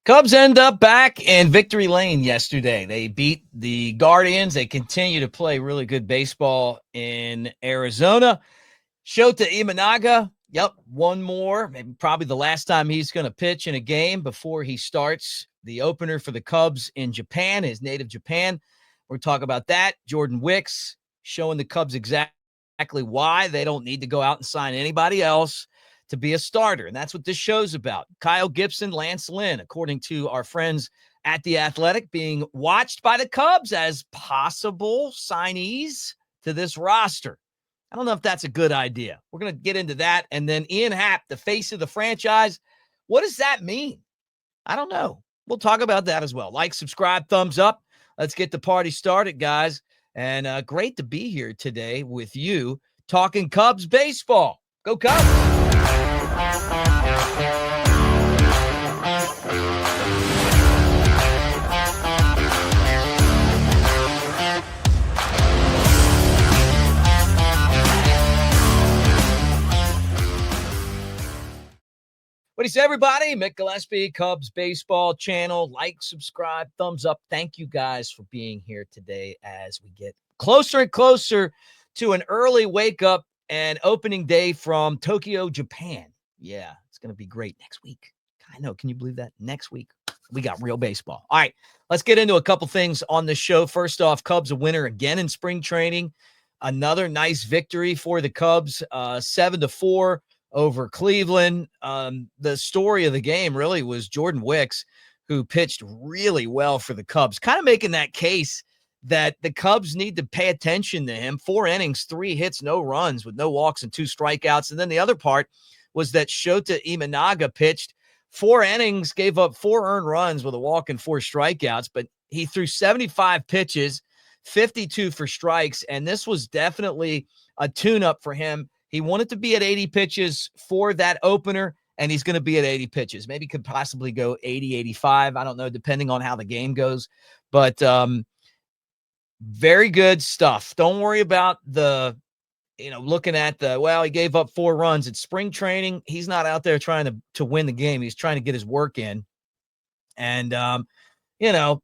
Cubs end up back in victory lane yesterday. They beat the Guardians. They continue to play really good baseball in Arizona. Shōta Imanaga, one more, maybe probably the last time he's going to pitch in a game before he starts the opener for the Cubs in Japan, his native Japan. We'll talk about that. Jordan Wicks showing the Cubs exactly why they don't need to go out and sign anybody else to be a starter. And that's what this show's about. Kyle Gibson, Lance Lynn, according to our friends at The Athletic, being watched by the Cubs as possible signees to this roster. I don't know if that's a good idea. We're going to get into that. And then Ian Happ, the face of the franchise. What does that mean? I don't know. We'll talk about that as well. Like, subscribe, thumbs up. Let's get the party started, guys. And great to be here today with you talking Cubs baseball. Go Cubs! What do you say, everybody? Mick Gillespie, Cubs Baseball Channel. Like, subscribe, thumbs up. Thank you guys for being here today as we get closer and closer to an early wake-up and opening day from Tokyo, Japan. Yeah, it's going to be great next week. I know. Can you believe that? Next week, we got real baseball. All right, let's get into a couple things on the show. First off, Cubs a winner again in spring training. Another nice victory for the Cubs, 7-4 over Cleveland. The story of the game really was Jordan Wicks, who pitched really well for the Cubs, kind of making that case that the Cubs need to pay attention to him. 4 innings, 3 hits, no runs with no walks and 2 strikeouts. And then the other part was that Shōta Imanaga pitched 4 innings, gave up 4 earned runs with a walk and 4 strikeouts, but he threw 75 pitches, 52 for strikes. And this was definitely a tune-up for him. He wanted to be at 80 pitches for that opener, and he's going to be at 80 pitches. Maybe could possibly go 80, 85. I don't know, depending on how the game goes. But very good stuff. Don't worry about looking at he gave up 4 runs. It's spring training. He's not out there trying to win the game. He's trying to get his work in. And, it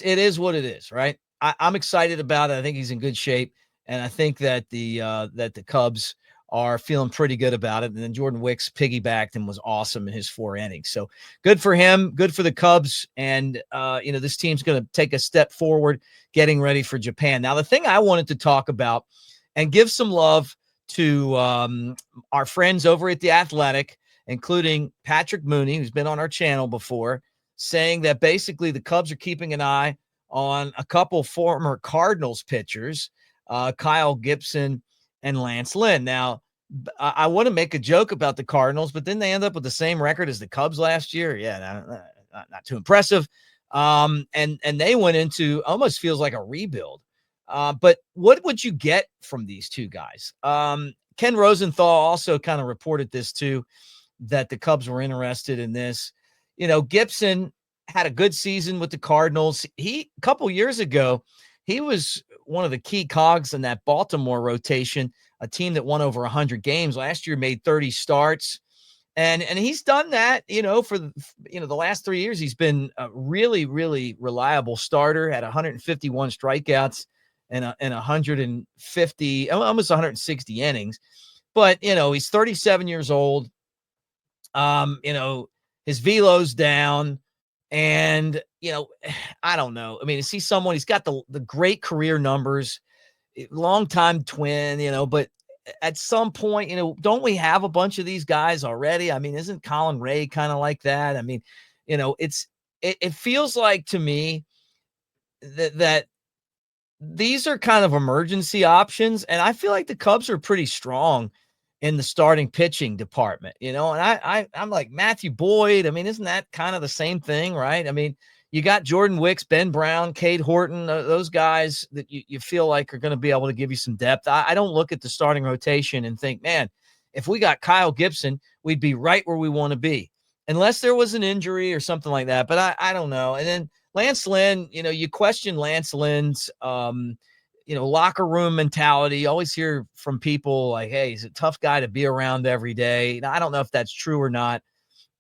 is what it is, right? I'm excited about it. I think he's in good shape. And I think that the Cubs are feeling pretty good about it. And then Jordan Wicks piggybacked and was awesome in his 4 innings. So good for him, good for the Cubs. And, this team's going to take a step forward getting ready for Japan. Now, the thing I wanted to talk about and give some love to our friends over at The Athletic, including Patrick Mooney, who's been on our channel before, saying that basically the Cubs are keeping an eye on a couple former Cardinals pitchers, Kyle Gibson and Lance Lynn. Now, I want to make a joke about the Cardinals, but then they end up with the same record as the Cubs last year. Yeah, not too impressive. And they went into almost feels like a rebuild. But what would you get from these two guys? Ken Rosenthal also kind of reported this too, that the Cubs were interested in this. Gibson had a good season with the Cardinals. A couple years ago, he was one of the key cogs in that Baltimore rotation, a team that won over 100 games. Last year made 30 starts. And he's done that, for the last 3 years. He's been a really, really reliable starter, had 151 strikeouts and 150, almost 160 innings. But, he's 37 years old. His velo's down. And, I don't know. I mean, is he someone, he's got the great career numbers, longtime twin, but at some point, don't we have a bunch of these guys already? I mean, isn't Colin Ray kind of like that? I mean, it feels like to me that these are kind of emergency options. And I feel like the Cubs are pretty strong in the starting pitching department, and I'm like Matthew Boyd. I mean, isn't that kind of the same thing, right? I mean, you got Jordan Wicks, Ben Brown, Cade Horton, those guys that you feel like are going to be able to give you some depth. I don't look at the starting rotation and think, man, if we got Kyle Gibson, we'd be right where we want to be, unless there was an injury or something like that. But I don't know. And then Lance Lynn, you question Lance Lynn's locker room mentality. You always hear from people like, hey, he's a tough guy to be around every day. Now, I don't know if that's true or not.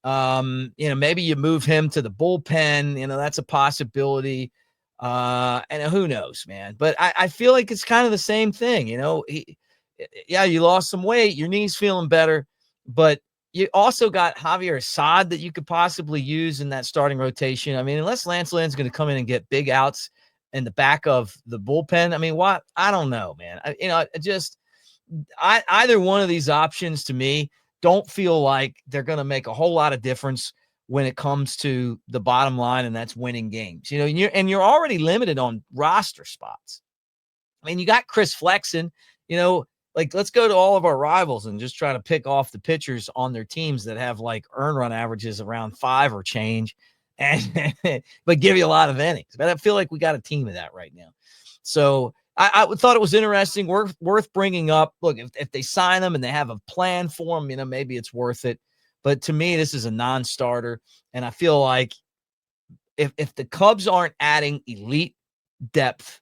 Maybe you move him to the bullpen. That's a possibility. And who knows, man. But I feel like it's kind of the same thing. You lost some weight, your knee's feeling better, but you also got Javier Assad that you could possibly use in that starting rotation. I mean, unless Lance Lynn's going to come in and get big outs in the back of the bullpen. I mean, what? I don't know, man. Either one of these options to me don't feel like they're going to make a whole lot of difference when it comes to the bottom line, and that's winning games. You're already limited on roster spots. I mean, you got Chris Flexen, let's go to all of our rivals and just try to pick off the pitchers on their teams that have like earn run averages around 5 or change, but give you a lot of innings. But I feel like we got a team of that right now. So I thought it was interesting, worth bringing up. Look, if they sign them and they have a plan for them, maybe it's worth it. But to me, this is a non-starter. And I feel like if the Cubs aren't adding elite depth,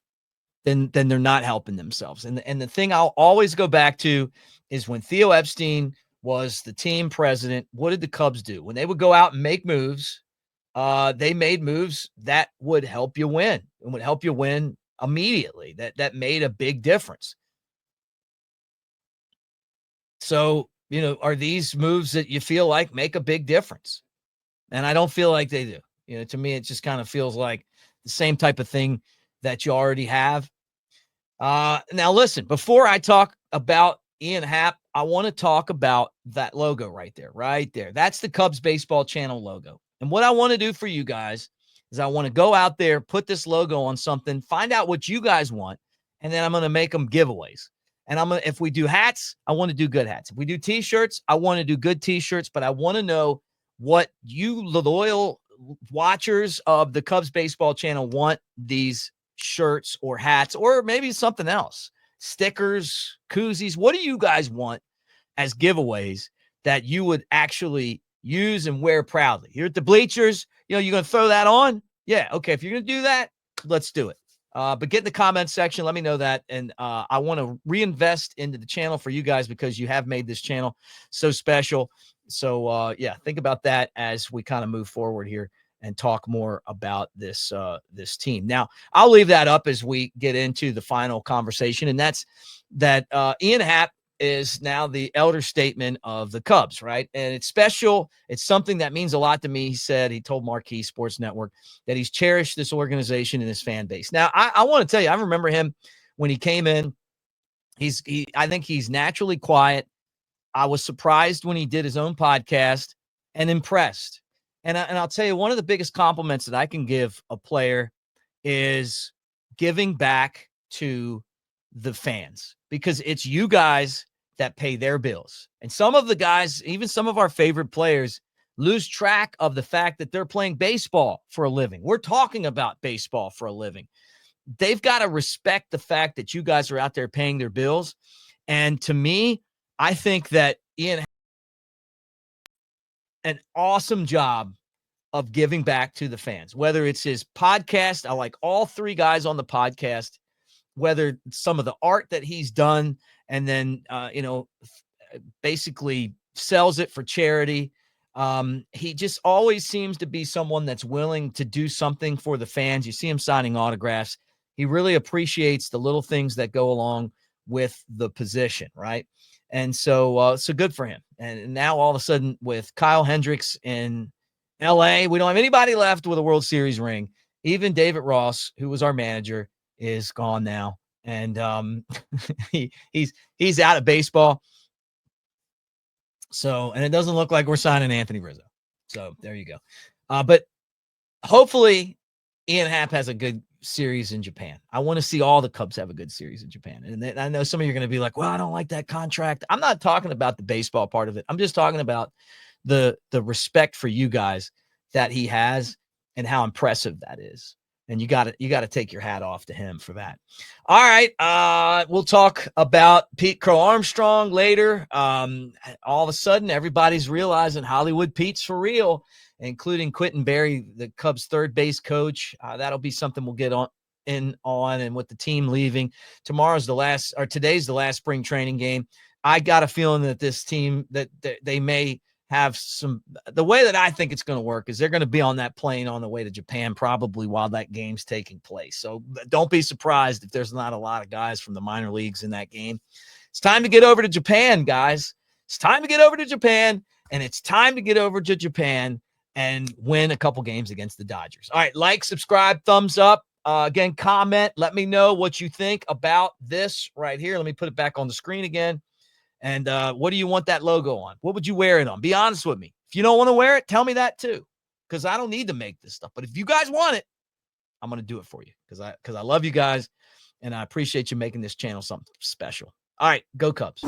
then they're not helping themselves. And the thing I'll always go back to is when Theo Epstein was the team president, what did the Cubs do? When they would go out and make moves, they made moves that would help you win and would help you win immediately. That made a big difference. So, are these moves that you feel like make a big difference? And I don't feel like they do. To me, it just kind of feels like the same type of thing that you already have. Now, listen, before I talk about Ian Happ, I want to talk about that logo right there. That's the Cubs Baseball Channel logo. And what I want to do for you guys is I want to go out there, put this logo on something, find out what you guys want, and then I'm going to make them giveaways. And if we do hats, I want to do good hats. If we do T-shirts, I want to do good T-shirts, but I want to know what you loyal watchers of the Cubs Baseball Channel want these shirts or hats, or maybe something else, stickers, koozies. What do you guys want as giveaways that you would actually use and wear proudly? You're at the bleachers, you're going to throw that on? Yeah. Okay. If you're going to do that, let's do it. But get in the comments section. Let me know that. And I want to reinvest into the channel for you guys because you have made this channel so special. So think about that as we kind of move forward here and talk more about this team. Now, I'll leave that up as we get into the final conversation, and that's that Ian Happ is now the elder statesman of the Cubs, right? And it's special. It's something that means a lot to me. He told Marquee Sports Network that he's cherished this organization and his fan base. Now, I want to tell you, I remember him when he came in. I think he's naturally quiet. I was surprised when he did his own podcast and impressed. And I'll tell you, one of the biggest compliments that I can give a player is giving back to the fans, because it's you guys that pay their bills. And some of the guys, even some of our favorite players, lose track of the fact that they're playing baseball for a living. We're talking about baseball for a living. They've got to respect the fact that you guys are out there paying their bills. And to me, I think that Ian had an awesome job of giving back to the fans, whether it's his podcast. I like all three guys on the podcast, whether some of the art that he's done and then, basically sells it for charity. He just always seems to be someone that's willing to do something for the fans. You see him signing autographs. He really appreciates the little things that go along with the position, right? And so good for him. And now all of a sudden with Kyle Hendricks in LA, we don't have anybody left with a World Series ring. Even David Ross, who was our manager, is gone now. And he's out of baseball. So, and it doesn't look like we're signing Anthony Rizzo. So there you go. But hopefully Ian Happ has a good series in Japan. I want to see all the Cubs have a good series in Japan. And I know some of you are going to be like, well, I don't like that contract. I'm not talking about the baseball part of it. I'm just talking about the respect for you guys that he has and how impressive that is. And you got to take your hat off to him for that. All right. We'll talk about Pete Crow Armstrong later. All of a sudden, everybody's realizing Hollywood Pete's for real, including Quentin Berry, the Cubs third base coach. That'll be something we'll get on. And with the team leaving, today's the last spring training game. I got a feeling that this team, that they may have the way that I think it's going to work is they're going to be on that plane on the way to Japan, probably while that game's taking place. So don't be surprised if there's not a lot of guys from the minor leagues in that game. It's time to get over to Japan, guys. It's time to get over to Japan, and it's time to get over to Japan and win a couple games against the Dodgers. All right, like, subscribe, thumbs up. Again, comment. Let me know what you think about this right here. Let me put it back on the screen again. And what do you want that logo on? What would you wear it on? Be honest with me. If you don't want to wear it, tell me that too, because I don't need to make this stuff. But if you guys want it, I'm going to do it for you because I love you guys, and I appreciate you making this channel something special. All right, go Cubs.